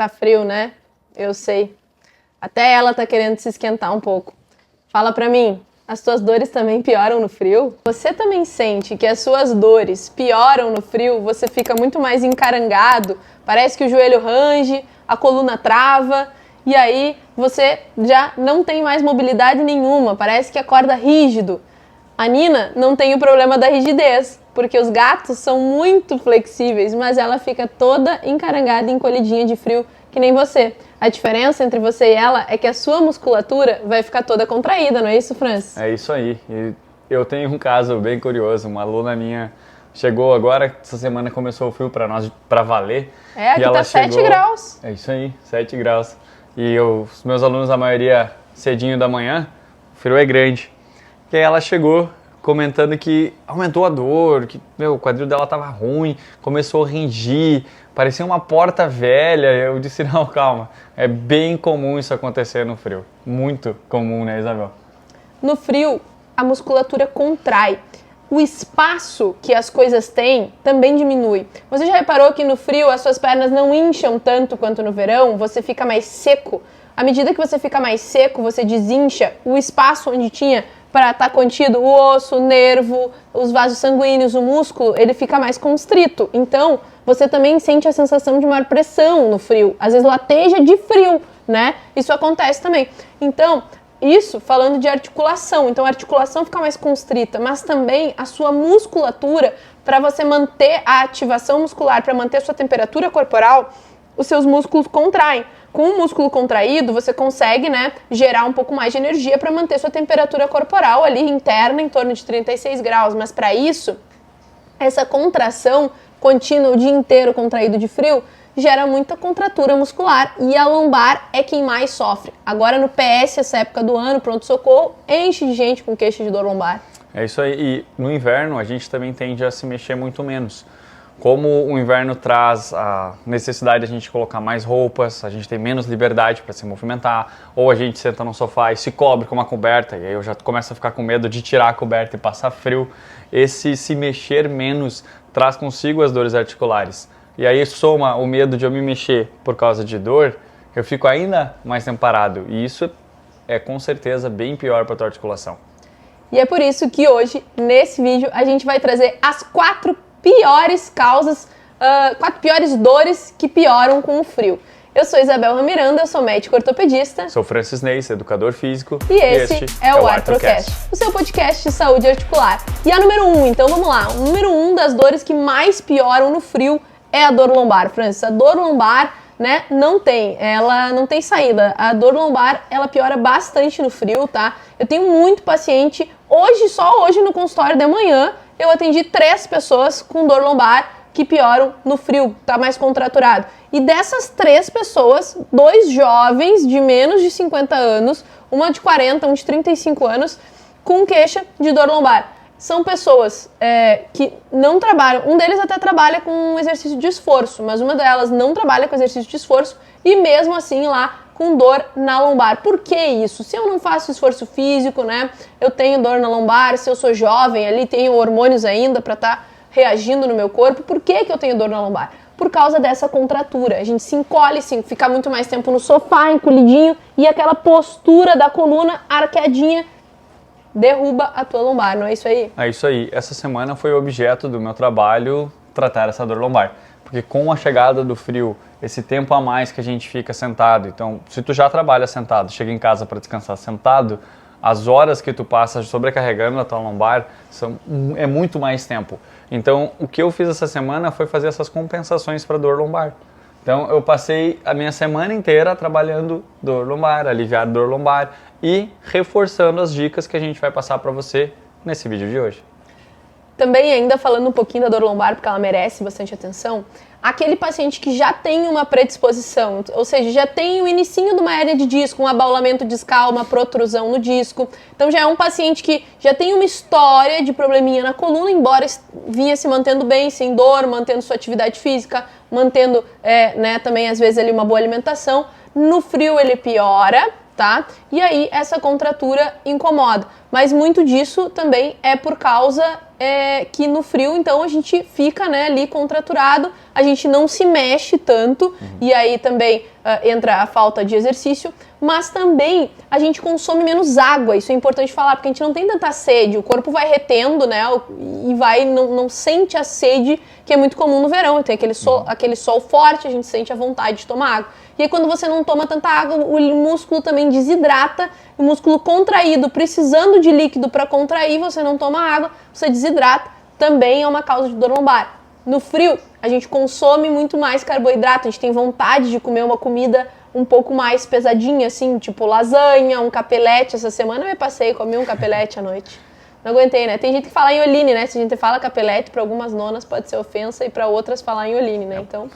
Tá frio, né? Eu sei. Até ela tá querendo se esquentar um pouco. Fala pra mim, as tuas dores também pioram no frio? Você também sente que as suas dores pioram no frio? Você fica muito mais encarangado, parece que o joelho range, a coluna trava, e aí você já não tem mais mobilidade nenhuma, parece que acorda rígido. A Nina não tem o problema da rigidez, porque os gatos são muito flexíveis, mas ela fica toda encarangada e encolhidinha de frio, que nem você. A diferença entre você e ela é que a sua musculatura vai ficar toda contraída, não é isso, Francis? É isso aí. E eu tenho um caso bem curioso. Uma aluna minha chegou agora, essa semana começou o frio para nós, para valer. Aqui tá 7 graus. É isso aí, 7 graus. E os meus alunos, a maioria cedinho da manhã, o frio é grande. E aí ela chegou comentando que aumentou a dor, que o quadril dela tava ruim, começou a ringir, parecia uma porta velha. Eu disse, não, calma, é bem comum isso acontecer no frio. Muito comum, né, Isabel? No frio, a musculatura contrai. O espaço que as coisas têm também diminui. Você já reparou que no frio as suas pernas não incham tanto quanto no verão? Você fica mais seco. À medida que você fica mais seco, você desincha o espaço onde tinha para estar contido o osso, o nervo, os vasos sanguíneos, o músculo, ele fica mais constrito. Então, você também sente a sensação de maior pressão no frio. Às vezes lateja de frio, né? Isso acontece também. Então, isso falando de articulação. Então, a articulação fica mais constrita, mas também a sua musculatura, para você manter a ativação muscular, para manter a sua temperatura corporal, os seus músculos contraem. Com o músculo contraído, você consegue, né, gerar um pouco mais de energia para manter sua temperatura corporal ali interna em torno de 36 graus. Mas para isso, essa contração contínua o dia inteiro contraído de frio gera muita contratura muscular e a lombar é quem mais sofre. Agora no PS, essa época do ano, pronto-socorro, enche de gente com queixa de dor lombar. É isso aí. E no inverno a gente também tende a se mexer muito menos. Como o inverno traz a necessidade de a gente colocar mais roupas, a gente tem menos liberdade para se movimentar, ou a gente senta no sofá e se cobre com uma coberta, e aí eu já começo a ficar com medo de tirar a coberta e passar frio. Esse se mexer menos traz consigo as dores articulares. E aí soma o medo de eu me mexer por causa de dor, eu fico ainda mais tempo parado. E isso é com certeza bem pior para a tua articulação. E é por isso que hoje, nesse vídeo, a gente vai trazer as 4 piores causas, 4 piores dores que pioram com o frio. Eu sou Isabel Ramiranda, eu sou médico ortopedista. Sou Francis Neis, educador físico. E este é o Artrocast, o seu podcast de saúde articular. E a número 1, então vamos lá. O número 1 das dores que mais pioram no frio é a dor lombar, Francis. A dor lombar, né, ela não tem saída. A dor lombar, ela piora bastante no frio, tá? Eu tenho muito paciente, só hoje no consultório de manhã, eu atendi 3 pessoas com dor lombar que pioram no frio, tá mais contraturado. E dessas 3 pessoas, 2 jovens de menos de 50 anos, uma de 40, um de 35 anos, com queixa de dor lombar. São pessoas que não trabalham, um deles até trabalha com exercício de esforço, mas uma delas não trabalha com exercício de esforço e mesmo assim lá com dor na lombar. Por que isso? Se eu não faço esforço físico, né, eu tenho dor na lombar, se eu sou jovem ali, tenho hormônios ainda para estar reagindo no meu corpo, por que eu tenho dor na lombar? Por causa dessa contratura. A gente se encolhe, fica muito mais tempo no sofá, encolhidinho, e aquela postura da coluna arqueadinha derruba a tua lombar, não é isso aí? É isso aí. Essa semana foi o objeto do meu trabalho tratar essa dor lombar. Porque com a chegada do frio, esse tempo a mais que a gente fica sentado, então se tu já trabalha sentado, chega em casa para descansar sentado, as horas que tu passa sobrecarregando a tua lombar é muito mais tempo. Então o que eu fiz essa semana foi fazer essas compensações para dor lombar. Então eu passei a minha semana inteira trabalhando dor lombar, aliviar dor lombar e reforçando as dicas que a gente vai passar para você nesse vídeo de hoje. Também ainda falando um pouquinho da dor lombar, porque ela merece bastante atenção, aquele paciente que já tem uma predisposição, ou seja, já tem o inicinho de uma hérnia de disco, um abaulamento discal, uma protrusão no disco, então já é um paciente que já tem uma história de probleminha na coluna, embora vinha se mantendo bem, sem dor, mantendo sua atividade física, mantendo também às vezes ali uma boa alimentação. No frio ele piora, tá? E aí essa contratura incomoda. Mas muito disso também é por causa que no frio, então, a gente fica, né, ali contraturado, a gente não se mexe tanto, e aí também entra a falta de exercício, mas também a gente consome menos água, isso é importante falar, porque a gente não tem tanta sede, o corpo vai retendo, né, e não sente a sede, que é muito comum no verão, tem aquele sol forte, a gente sente a vontade de tomar água. E aí quando você não toma tanta água, o músculo também desidrata, o músculo contraído, precisando de líquido para contrair, você não toma água, você desidrata, também é uma causa de dor lombar. No frio, a gente consome muito mais carboidrato, a gente tem vontade de comer uma comida um pouco mais pesadinha, assim, tipo lasanha, um capelete. Essa semana eu passei e comi um capelete à noite. Não aguentei, né? Tem gente que fala ioline, né? Se a gente fala capelete, para algumas nonas pode ser ofensa e para outras falar ioline, né? Então,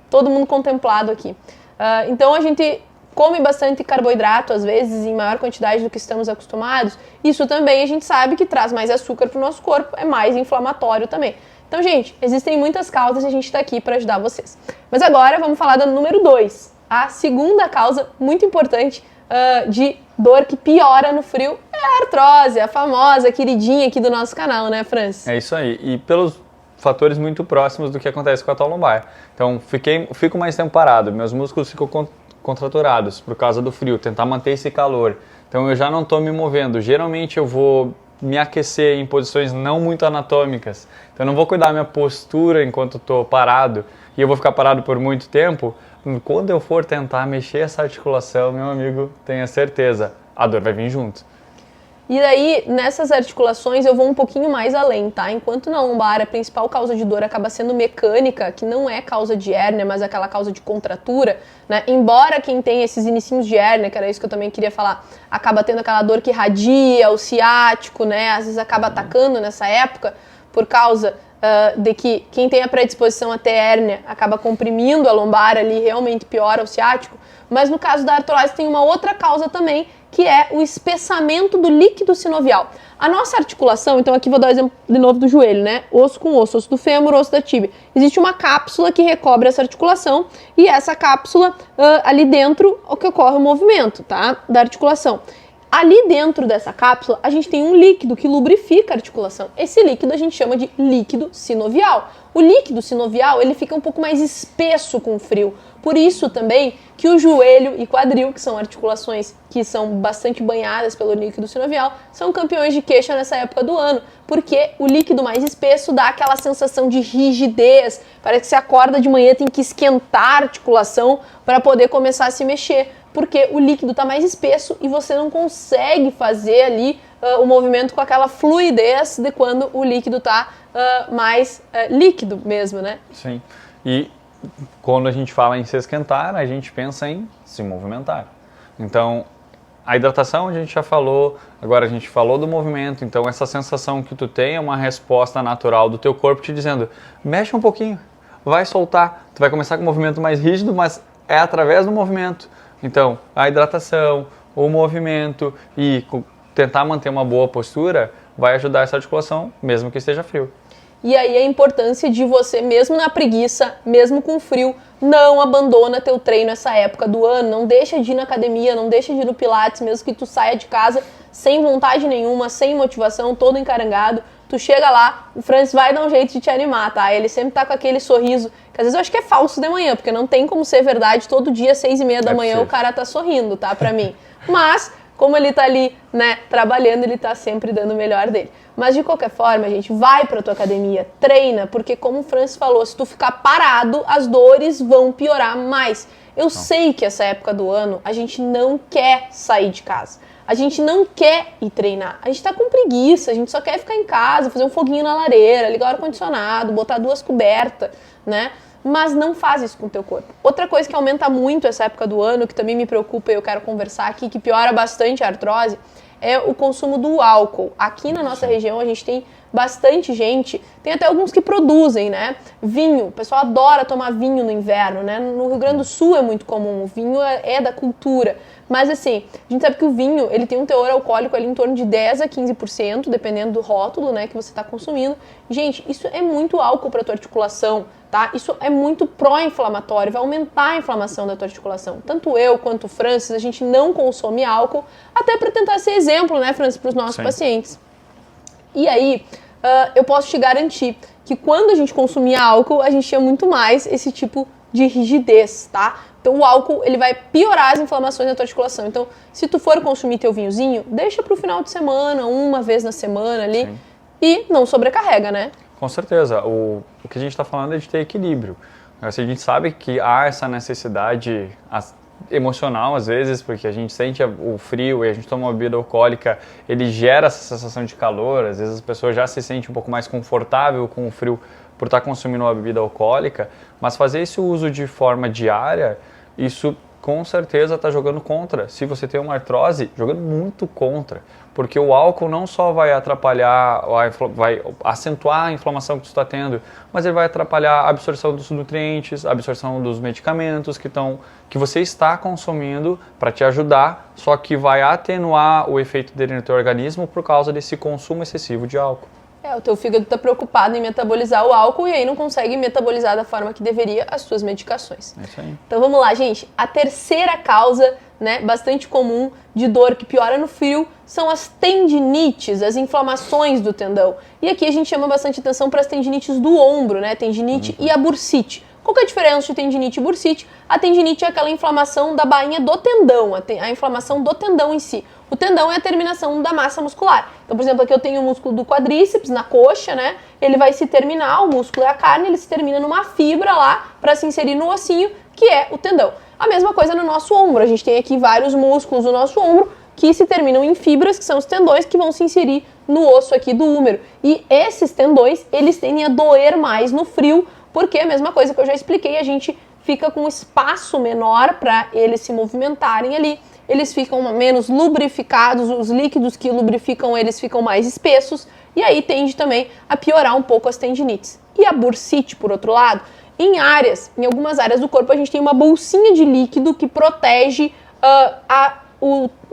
todo mundo contemplado aqui. Então, a gente come bastante carboidrato, às vezes, em maior quantidade do que estamos acostumados. Isso também a gente sabe que traz mais açúcar para o nosso corpo, é mais inflamatório também. Então, gente, existem muitas causas e a gente está aqui para ajudar vocês. Mas agora vamos falar da número 2. A segunda causa muito importante de dor que piora no frio é a artrose, a famosa queridinha aqui do nosso canal, né, Francis? É isso aí. E pelos fatores muito próximos do que acontece com a tua lombar. Então, fico mais tempo parado, meus músculos ficam contraturados por causa do frio, tentar manter esse calor. Então, eu já não estou me movendo. Geralmente, eu vou me aquecer em posições não muito anatômicas. Então, eu não vou cuidar da minha postura enquanto estou parado e eu vou ficar parado por muito tempo. Quando eu for tentar mexer essa articulação, meu amigo, tenha certeza, a dor vai vir junto. E daí, nessas articulações, eu vou um pouquinho mais além, tá? Enquanto na lombar a principal causa de dor acaba sendo mecânica, que não é causa de hérnia, mas aquela causa de contratura, né? Embora quem tem esses inicinhos de hérnia, que era isso que eu também queria falar, acaba tendo aquela dor que irradia, o ciático, né? Às vezes acaba atacando nessa época, por causa de que quem tem a predisposição a ter hérnia acaba comprimindo a lombar ali, realmente piora o ciático. Mas no caso da artrose tem uma outra causa também, que é o espessamento do líquido sinovial. A nossa articulação, então aqui vou dar o exemplo de novo do joelho, né? Osso com osso do fêmur, osso da tíbia. Existe uma cápsula que recobre essa articulação e essa cápsula, ali dentro, o que ocorre o movimento, tá? Da articulação. Ali dentro dessa cápsula, a gente tem um líquido que lubrifica a articulação. Esse líquido a gente chama de líquido sinovial. O líquido sinovial, ele fica um pouco mais espesso com o frio. Por isso também que o joelho e quadril, que são articulações que são bastante banhadas pelo líquido sinovial, são campeões de queixa nessa época do ano, porque o líquido mais espesso dá aquela sensação de rigidez, parece que você acorda de manhã, tem que esquentar a articulação para poder começar a se mexer, porque o líquido está mais espesso e você não consegue fazer ali o movimento com aquela fluidez de quando o líquido está mais líquido mesmo, né? Sim, e quando a gente fala em se esquentar, a gente pensa em se movimentar. Então, a hidratação a gente já falou, agora a gente falou do movimento, então essa sensação que tu tem é uma resposta natural do teu corpo te dizendo, mexe um pouquinho, vai soltar, tu vai começar com um movimento mais rígido, mas é através do movimento. Então, a hidratação, o movimento e tentar manter uma boa postura vai ajudar essa articulação, mesmo que esteja frio. E aí a importância de você, mesmo na preguiça, mesmo com frio, não abandona teu treino essa época do ano, não deixa de ir na academia, não deixa de ir no Pilates, mesmo que tu saia de casa sem vontade nenhuma, sem motivação, todo encarangado, tu chega lá, o Francis vai dar um jeito de te animar, tá? Ele sempre tá com aquele sorriso, que às vezes eu acho que é falso de manhã, porque não tem como ser verdade, todo dia, 6:30 da manhã, o cara tá sorrindo, tá? Pra mim. Mas, como ele tá ali, né, trabalhando, ele tá sempre dando o melhor dele. Mas de qualquer forma, gente, vai pra tua academia, treina, porque como o Francis falou, se tu ficar parado, as dores vão piorar mais. Eu sei que essa época do ano, a gente não quer sair de casa. A gente não quer ir treinar. A gente tá com preguiça, a gente só quer ficar em casa, fazer um foguinho na lareira, ligar o ar-condicionado, botar 2 cobertas, né? Mas não faz isso com o teu corpo. Outra coisa que aumenta muito essa época do ano, que também me preocupa e eu quero conversar aqui, que piora bastante a artrose, é o consumo do álcool. Aqui na nossa região a gente tem bastante gente, tem até alguns que produzem, né? Vinho, o pessoal adora tomar vinho no inverno, né? No Rio Grande do Sul é muito comum, o vinho é da cultura. Mas assim, a gente sabe que o vinho, ele tem um teor alcoólico ali em torno de 10 a 15%, dependendo do rótulo, né, que você está consumindo. Gente, isso é muito álcool para tua articulação, tá? Isso é muito pró-inflamatório, vai aumentar a inflamação da tua articulação. Tanto eu quanto o Francis, a gente não consome álcool, até para tentar ser exemplo, né, Francis, para os nossos pacientes. E aí, eu posso te garantir que quando a gente consumia álcool, a gente tinha muito mais esse tipo de rigidez, tá? Então o álcool, ele vai piorar as inflamações da tua articulação. Então, se tu for consumir teu vinhozinho, deixa pro final de semana, uma vez na semana ali, sim, e não sobrecarrega, né? Com certeza. O que a gente está falando é de ter equilíbrio. Assim, a gente sabe que há essa necessidade emocional, às vezes, porque a gente sente o frio e a gente toma uma bebida alcoólica, ele gera essa sensação de calor, às vezes a pessoa já se sente um pouco mais confortável com o frio por estar consumindo uma bebida alcoólica, mas fazer esse uso de forma diária, isso com certeza está jogando contra. Se você tem uma artrose, jogando muito contra, porque o álcool não só vai atrapalhar, vai acentuar a inflamação que você está tendo, mas ele vai atrapalhar a absorção dos nutrientes, a absorção dos medicamentos que você está consumindo para te ajudar, só que vai atenuar o efeito dele no teu organismo por causa desse consumo excessivo de álcool. O teu fígado está preocupado em metabolizar o álcool e aí não consegue metabolizar da forma que deveria as suas medicações. É isso aí. Então vamos lá, gente. A terceira causa, né, bastante comum de dor que piora no frio são as tendinites, as inflamações do tendão. E aqui a gente chama bastante atenção para as tendinites do ombro, né? Tendinite e a bursite. Qual que é a diferença de tendinite e bursite? A tendinite é aquela inflamação da bainha do tendão, a inflamação do tendão em si. O tendão é a terminação da massa muscular. Então, por exemplo, aqui eu tenho o músculo do quadríceps, na coxa, né? Ele vai se terminar, o músculo é a carne, ele se termina numa fibra lá para se inserir no ossinho, que é o tendão. A mesma coisa no nosso ombro. A gente tem aqui vários músculos do nosso ombro que se terminam em fibras, que são os tendões que vão se inserir no osso aqui do húmero. E esses tendões, eles tendem a doer mais no frio, porque a mesma coisa que eu já expliquei, a gente fica com um espaço menor para eles se movimentarem ali. Eles ficam menos lubrificados, os líquidos que lubrificam eles ficam mais espessos, e aí tende também a piorar um pouco as tendinites. E a bursite, por outro lado, em algumas áreas do corpo a gente tem uma bolsinha de líquido que protege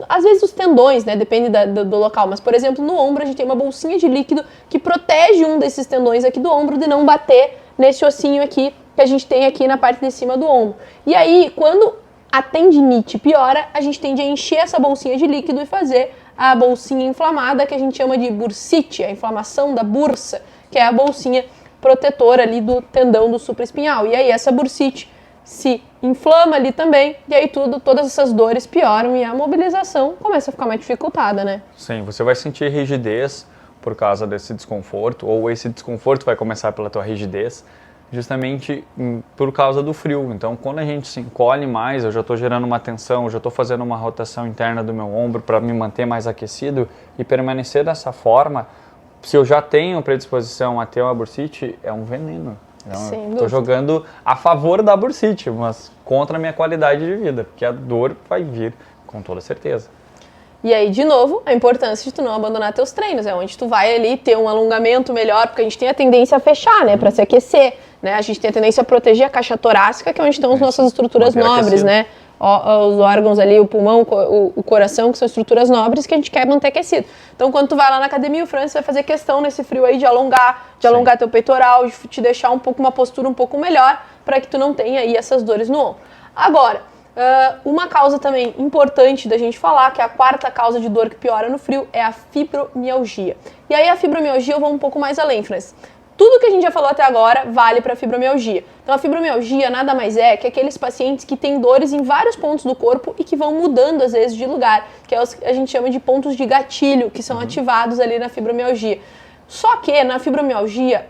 às vezes os tendões, né? Depende do local, mas por exemplo no ombro a gente tem uma bolsinha de líquido que protege um desses tendões aqui do ombro de não bater nesse ossinho aqui que a gente tem aqui na parte de cima do ombro. E aí, quando a tendinite piora, a gente tende a encher essa bolsinha de líquido e fazer a bolsinha inflamada, que a gente chama de bursite, a inflamação da bursa, que é a bolsinha protetora ali do tendão do supraespinhal. E aí essa bursite se inflama ali também, e aí todas essas dores pioram e a mobilização começa a ficar mais dificultada, né? Sim, você vai sentir rigidez por causa desse desconforto, ou esse desconforto vai começar pela tua rigidez, justamente por causa do frio. Então, quando a gente se encolhe mais, eu já estou gerando uma tensão, eu já estou fazendo uma rotação interna do meu ombro para me manter mais aquecido e permanecer dessa forma, se eu já tenho predisposição a ter uma bursite, é um veneno. Estou jogando a favor da bursite, mas contra a minha qualidade de vida, porque a dor vai vir com toda certeza. E aí, de novo, a importância de tu não abandonar teus treinos, é onde tu vai ali ter um alongamento melhor, porque a gente tem a tendência a fechar, né, para se aquecer, né, a gente tem a tendência a proteger a caixa torácica, que é onde estão as nossas estruturas nobres, né, os órgãos ali, o pulmão, o coração, que são estruturas nobres que a gente quer manter aquecido. Então, quando tu vai lá na academia, o Francis vai fazer questão nesse frio aí de alongar teu peitoral, de te deixar uma postura um pouco melhor, para que tu não tenha aí essas dores no ombro. Agora, uma causa também importante da gente falar, que é a quarta causa de dor que piora no frio, é a fibromialgia. E aí a fibromialgia eu vou um pouco mais além, Francis. Tudo que a gente já falou até agora vale para a fibromialgia. Então a fibromialgia nada mais é que aqueles pacientes que têm dores em vários pontos do corpo e que vão mudando às vezes de lugar, que é a gente chama de pontos de gatilho, que são ativados ali na fibromialgia. Só que na fibromialgia,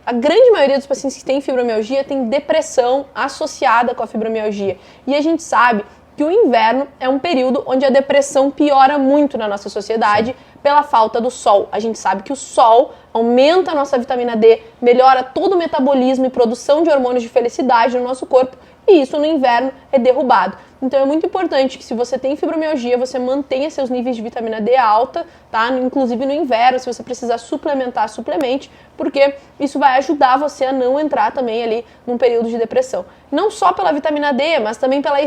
a grande maioria dos pacientes que têm fibromialgia tem depressão associada com a fibromialgia. E a gente sabe que o inverno é um período onde a depressão piora muito na nossa sociedade pela falta do sol. A gente sabe que o sol aumenta a nossa vitamina D, melhora todo o metabolismo e produção de hormônios de felicidade no nosso corpo, e isso no inverno é derrubado. Então é muito importante que se você tem fibromialgia, você mantenha seus níveis de vitamina D alta, tá? Inclusive no inverno, se você precisar suplementar, suplemente, porque isso vai ajudar você a não entrar também ali num período de depressão. Não só pela vitamina D, mas também pela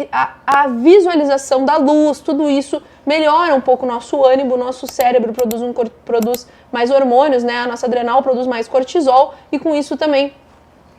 a visualização da luz, tudo isso melhora um pouco o nosso ânimo, o nosso cérebro produz mais hormônios, né? A nossa adrenal produz mais cortisol e com isso também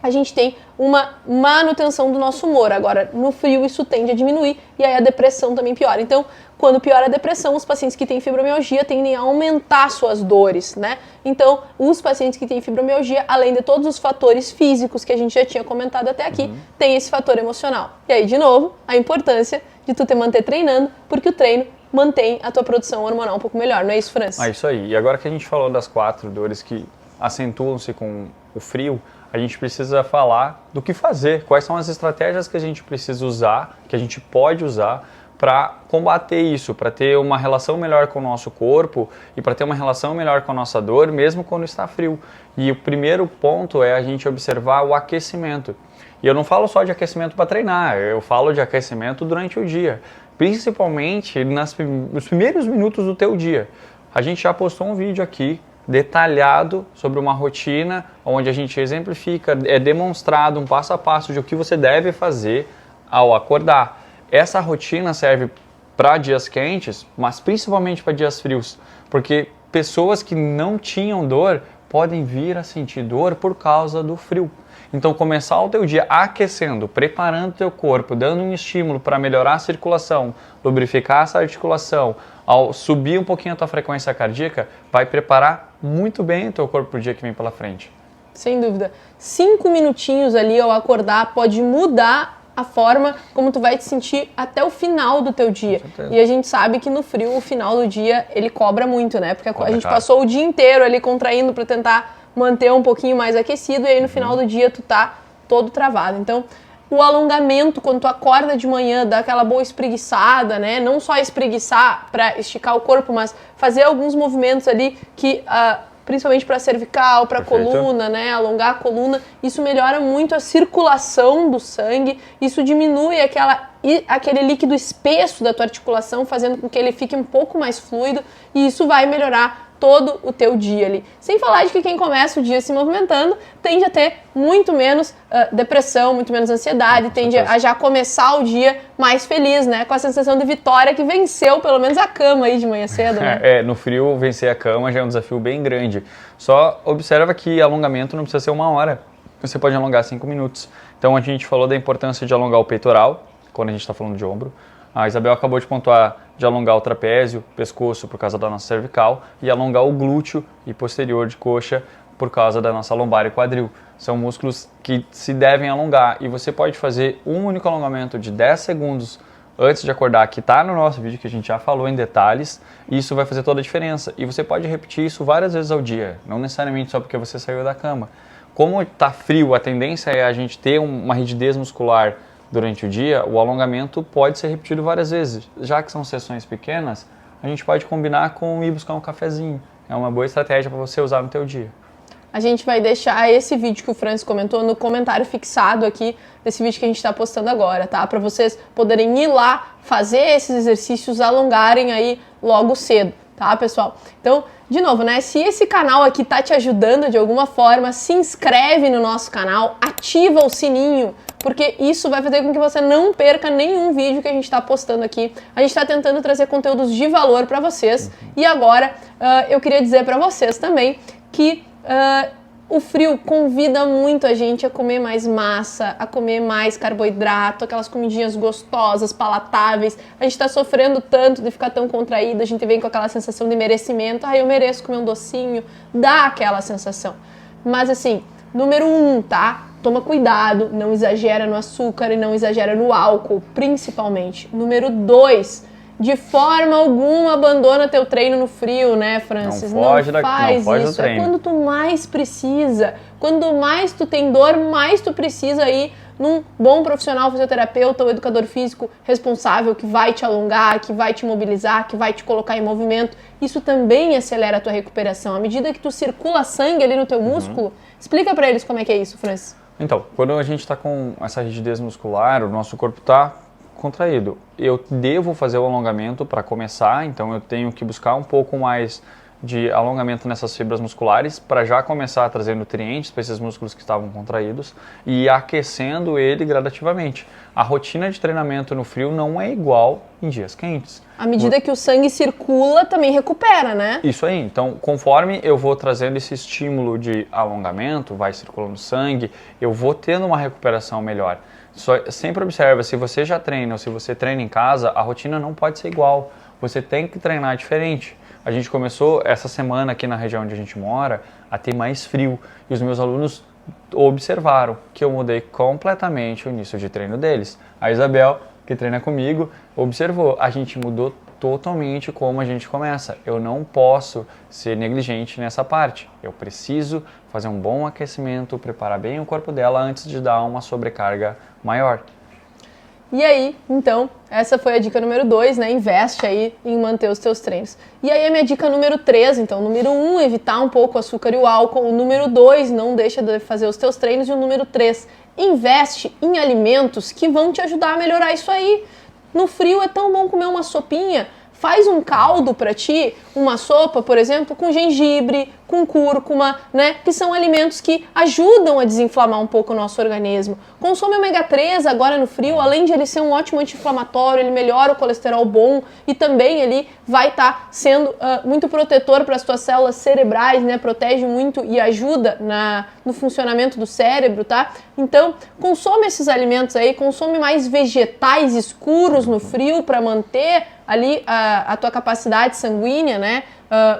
a gente tem uma manutenção do nosso humor. Agora, no frio, isso tende a diminuir e aí a depressão também piora. Então, quando piora a depressão, os pacientes que têm fibromialgia tendem a aumentar suas dores, né? Então, os pacientes que têm fibromialgia, além de todos os fatores físicos que a gente já tinha comentado até aqui, tem esse fator emocional. E aí, de novo, a importância de tu te manter treinando, porque o treino mantém a tua produção hormonal um pouco melhor, não é isso, Francis? É isso aí. E agora que a gente falou das 4 dores que acentuam-se com o frio, a gente precisa falar do que fazer, quais são as estratégias que a gente precisa usar, que a gente pode usar para combater isso, para ter uma relação melhor com o nosso corpo e para ter uma relação melhor com a nossa dor, mesmo quando está frio. E o primeiro ponto é a gente observar o aquecimento. E eu não falo só de aquecimento para treinar, eu falo de aquecimento durante o dia, principalmente nos primeiros minutos do teu dia. A gente já postou um vídeo aqui detalhado sobre uma rotina onde a gente exemplifica, é demonstrado um passo a passo de o que você deve fazer ao acordar. Essa rotina serve para dias quentes, mas principalmente para dias frios, porque pessoas que não tinham dor podem vir a sentir dor por causa do frio. Então começar o teu dia aquecendo, preparando o teu corpo, dando um estímulo para melhorar a circulação, lubrificar essa articulação, ao subir um pouquinho a tua frequência cardíaca, vai preparar muito bem o teu corpo para o dia que vem pela frente. Sem dúvida. 5 minutinhos ali ao acordar pode mudar a forma como tu vai te sentir até o final do teu dia. E a gente sabe que no frio, o final do dia, ele cobra muito, né? Porque a gente passou o dia inteiro ali contraindo para tentar manter um pouquinho mais aquecido e aí no final do dia tu tá todo travado. Então, o alongamento, quando tu acorda de manhã, dá aquela boa espreguiçada, né? Não só espreguiçar para esticar o corpo, mas fazer alguns movimentos ali que... principalmente para cervical, para coluna, né, alongar a coluna, isso melhora muito a circulação do sangue, isso diminui aquele líquido espesso da tua articulação, fazendo com que ele fique um pouco mais fluido, e isso vai melhorar todo o teu dia ali. Sem falar de que quem começa o dia se movimentando tende a ter muito menos depressão, muito menos ansiedade, tende a já começar o dia mais feliz, né? Com a sensação de vitória que venceu pelo menos a cama aí de manhã cedo, né? No frio vencer a cama já é um desafio bem grande. Só observa que alongamento não precisa ser 1 hora. Você pode alongar 5 minutos. Então a gente falou da importância de alongar o peitoral, quando a gente está falando de ombro. A Isabel acabou de pontuar de alongar o trapézio, pescoço por causa da nossa cervical e alongar o glúteo e posterior de coxa por causa da nossa lombar e quadril. São músculos que se devem alongar e você pode fazer um único alongamento de 10 segundos antes de acordar, que está no nosso vídeo que a gente já falou em detalhes, e isso vai fazer toda a diferença. E você pode repetir isso várias vezes ao dia, não necessariamente só porque você saiu da cama. Como está frio, a tendência é a gente ter uma rigidez muscular durante o dia, o alongamento pode ser repetido várias vezes. Já que são sessões pequenas, a gente pode combinar com ir buscar um cafezinho. É uma boa estratégia para você usar no teu dia. A gente vai deixar esse vídeo que o Francis comentou no comentário fixado aqui desse vídeo que a gente está postando agora, tá? Para vocês poderem ir lá, fazer esses exercícios, alongarem aí logo cedo, tá, pessoal? Então, de novo, né? Se esse canal aqui tá te ajudando de alguma forma, se inscreve no nosso canal, ativa o sininho, porque isso vai fazer com que você não perca nenhum vídeo que a gente está postando aqui. A gente está tentando trazer conteúdos de valor para vocês. E agora, eu queria dizer para vocês também que o frio convida muito a gente a comer mais massa, a comer mais carboidrato, aquelas comidinhas gostosas, palatáveis. A gente está sofrendo tanto de ficar tão contraído, a gente vem com aquela sensação de merecimento. Eu mereço comer um docinho, dá aquela sensação. Mas assim, número 1, tá? Toma cuidado, não exagera no açúcar e não exagera no álcool, principalmente. Número 2, de forma alguma abandona teu treino no frio, né, Francis? Não faz isso. É quando tu mais precisa. Quando mais tu tem dor, mais tu precisa ir num bom profissional, fisioterapeuta ou educador físico responsável que vai te alongar, que vai te mobilizar, que vai te colocar em movimento. Isso também acelera a tua recuperação. À medida que tu circula sangue ali no teu músculo, explica pra eles como é que é isso, Francis. Então, quando a gente está com essa rigidez muscular, o nosso corpo está contraído. Eu devo fazer o alongamento para começar, então eu tenho que buscar um pouco mais de alongamento nessas fibras musculares para já começar a trazer nutrientes para esses músculos que estavam contraídos e aquecendo ele gradativamente. A rotina de treinamento no frio não é igual em dias quentes. À medida que o sangue circula, também recupera, né? Isso aí. Então, conforme eu vou trazendo esse estímulo de alongamento, vai circulando sangue, eu vou tendo uma recuperação melhor. Sempre observa, se você já treina ou se você treina em casa, a rotina não pode ser igual. Você tem que treinar diferente. A gente começou essa semana aqui na região onde a gente mora a ter mais frio e os meus alunos observaram que eu mudei completamente o início de treino deles. A Isabel, que treina comigo, observou, a gente mudou totalmente como a gente começa. Eu não posso ser negligente nessa parte. Eu preciso fazer um bom aquecimento, preparar bem o corpo dela antes de dar uma sobrecarga maior. E aí, então, essa foi a dica número 2, né? Investe aí em manter os teus treinos. E aí a minha dica número 3, então, número 1, evitar um pouco o açúcar e o álcool. O número 2, não deixa de fazer os teus treinos. E o número 3, investe em alimentos que vão te ajudar a melhorar isso aí. No frio é tão bom comer uma sopinha. Faz um caldo para ti, uma sopa, por exemplo, com gengibre, com cúrcuma, né? Que são alimentos que ajudam a desinflamar um pouco o nosso organismo. Consome ômega 3 agora no frio, além de ele ser um ótimo anti-inflamatório, ele melhora o colesterol bom e também ele vai estar sendo muito protetor para as tuas células cerebrais, né? Protege muito e ajuda no funcionamento do cérebro, tá? Então, consome esses alimentos aí, consome mais vegetais escuros no frio para manter ali a tua capacidade sanguínea, né,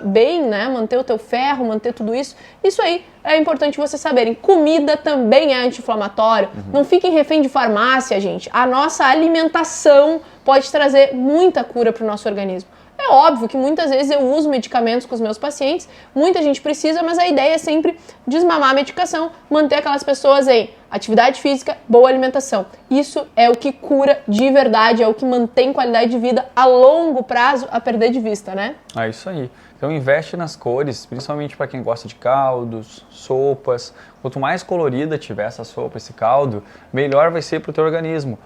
bem, né, manter o teu ferro, manter tudo isso. Isso aí é importante vocês saberem. Comida também é anti-inflamatório. Não fiquem refém de farmácia, gente. A nossa alimentação pode trazer muita cura para o nosso organismo. É óbvio que muitas vezes eu uso medicamentos com os meus pacientes, muita gente precisa, mas a ideia é sempre desmamar a medicação, manter aquelas pessoas em atividade física, boa alimentação. Isso é o que cura de verdade, é o que mantém qualidade de vida a longo prazo a perder de vista, né? É isso aí. Então investe nas cores, principalmente para quem gosta de caldos, sopas. Quanto mais colorida tiver essa sopa, esse caldo, melhor vai ser para o teu organismo.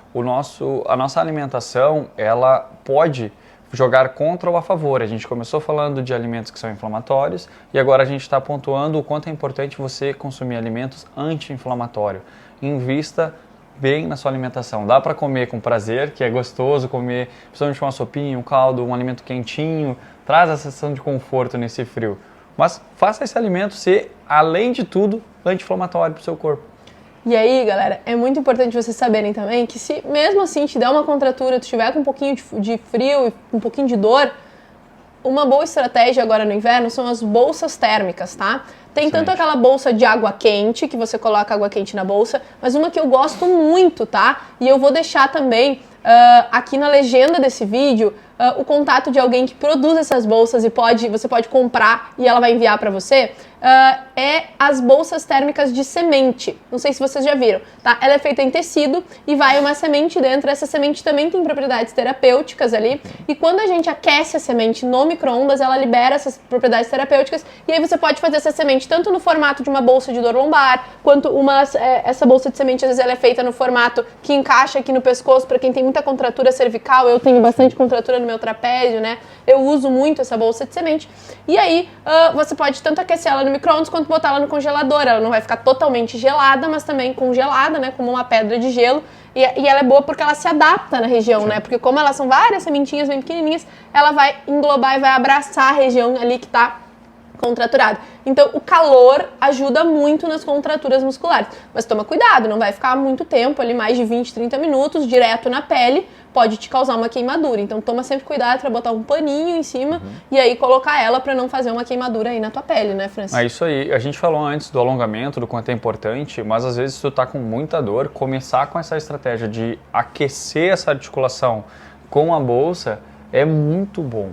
A nossa alimentação, ela pode jogar contra ou a favor. A gente começou falando de alimentos que são inflamatórios e agora a gente está pontuando o quanto é importante você consumir alimentos anti-inflamatórios. Invista bem na sua alimentação. Dá para comer com prazer, que é gostoso comer, principalmente uma sopinha, um caldo, um alimento quentinho, traz a sensação de conforto nesse frio. Mas faça esse alimento ser, além de tudo, anti-inflamatório para o seu corpo. E aí, galera, é muito importante vocês saberem também que se mesmo assim te der uma contratura, tu estiver com um pouquinho de frio e um pouquinho de dor, uma boa estratégia agora no inverno são as bolsas térmicas, tá? Tem tanto aquela bolsa de água quente, que você coloca água quente na bolsa, mas uma que eu gosto muito, tá? E eu vou deixar também aqui na legenda desse vídeo o contato de alguém que produz essas bolsas e você pode comprar e ela vai enviar para você, é as bolsas térmicas de semente. Não sei se vocês já viram, tá? Ela é feita em tecido e vai uma semente dentro. Essa semente também tem propriedades terapêuticas ali. E quando a gente aquece a semente no micro-ondas, ela libera essas propriedades terapêuticas. E aí você pode fazer essa semente tanto no formato de uma bolsa de dor lombar, quanto essa bolsa de semente, às vezes ela é feita no formato que encaixa aqui no pescoço, para quem tem muita contratura cervical. Eu tenho bastante contratura no meu trapézio, né? Eu uso muito essa bolsa de semente. E aí você pode tanto aquecer ela no micro-ondas quanto botar ela no congelador. Ela não vai ficar totalmente gelada, mas também congelada, né? Como uma pedra de gelo. E ela é boa porque ela se adapta na região, né? Porque como elas são várias sementinhas bem pequenininhas, ela vai englobar e vai abraçar a região ali que tá contraturado. Então, o calor ajuda muito nas contraturas musculares. Mas toma cuidado, não vai ficar muito tempo, ali mais de 20, 30 minutos, direto na pele, pode te causar uma queimadura. Então, toma sempre cuidado para botar um paninho em cima e aí colocar ela para não fazer uma queimadura aí na tua pele, né, Francis? É isso aí. A gente falou antes do alongamento, do quanto é importante, mas às vezes se tu tá com muita dor, começar com essa estratégia de aquecer essa articulação com a bolsa é muito bom.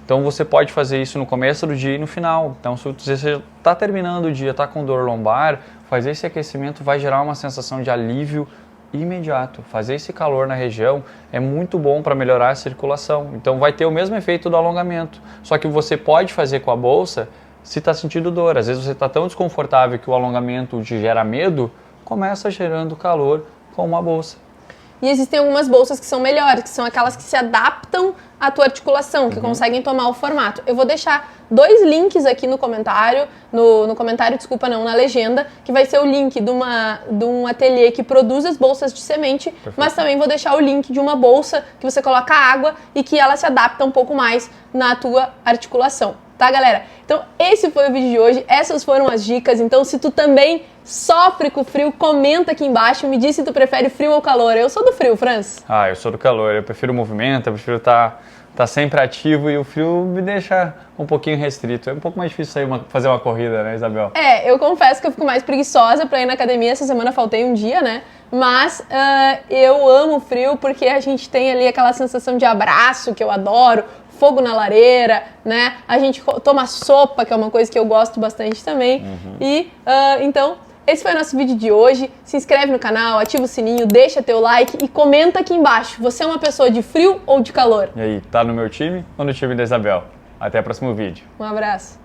Então você pode fazer isso no começo do dia e no final. Então se você está terminando o dia, está com dor lombar, fazer esse aquecimento vai gerar uma sensação de alívio imediato. Fazer esse calor na região é muito bom para melhorar a circulação. Então vai ter o mesmo efeito do alongamento. Só que você pode fazer com a bolsa se está sentindo dor. Às vezes você está tão desconfortável que o alongamento te gera medo, começa gerando calor com uma bolsa. E existem algumas bolsas que são melhores, que são aquelas que se adaptam a tua articulação, que conseguem tomar o formato. Eu vou deixar 2 links aqui no comentário, desculpa, não, na legenda, que vai ser o link de um ateliê que produz as bolsas de semente, perfeito, mas também vou deixar o link de uma bolsa que você coloca água e que ela se adapta um pouco mais na tua articulação. Tá, galera? Então, esse foi o vídeo de hoje, essas foram as dicas. Então, se tu também sofre com frio, comenta aqui embaixo, me diz se tu prefere frio ou calor. Eu sou do frio, Franz. Eu sou do calor, eu prefiro o movimento, eu prefiro estar sempre ativo, e o frio me deixa um pouquinho restrito. É um pouco mais difícil fazer uma corrida, né, Isabel? Eu confesso que eu fico mais preguiçosa pra ir na academia. Essa semana faltei um dia, né? Mas eu amo o frio porque a gente tem ali aquela sensação de abraço que eu adoro, fogo na lareira, né? A gente toma sopa, que é uma coisa que eu gosto bastante também. E então, esse foi o nosso vídeo de hoje. Se inscreve no canal, ativa o sininho, deixa teu like e comenta aqui embaixo. Você é uma pessoa de frio ou de calor? E aí, tá no meu time ou no time da Isabel? Até o próximo vídeo. Um abraço.